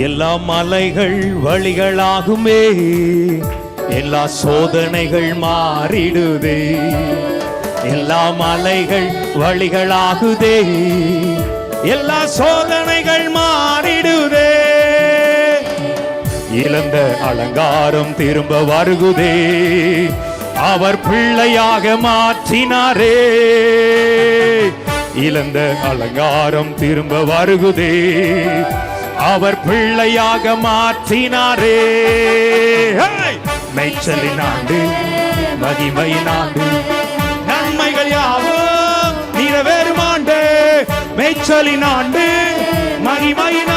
எல்லா மலைகள் வழிகளாகுமே, எல்லா சோதனைகள் மாறிடுதே. எல்லா மலைகள் வழிகளாகுதே, எல்லா சோதனைகள் மாறிடுதே. இழந்த அலங்காரம் திரும்ப வருகுதே, அவர் பிள்ளையாக மாற்றினாரே. இழந்த அலங்காரம் திரும்ப வருகுதே, அவர் பிள்ளையாக மாற்றினாரே. மேய்ச்சலின் ஆண்டு, மகிமையின் ஆண்டு, நன்மைகள் யாவும் நிறைவேறும் ஆண்டு. மேய்ச்சலின் ஆண்டு, மகிமையின்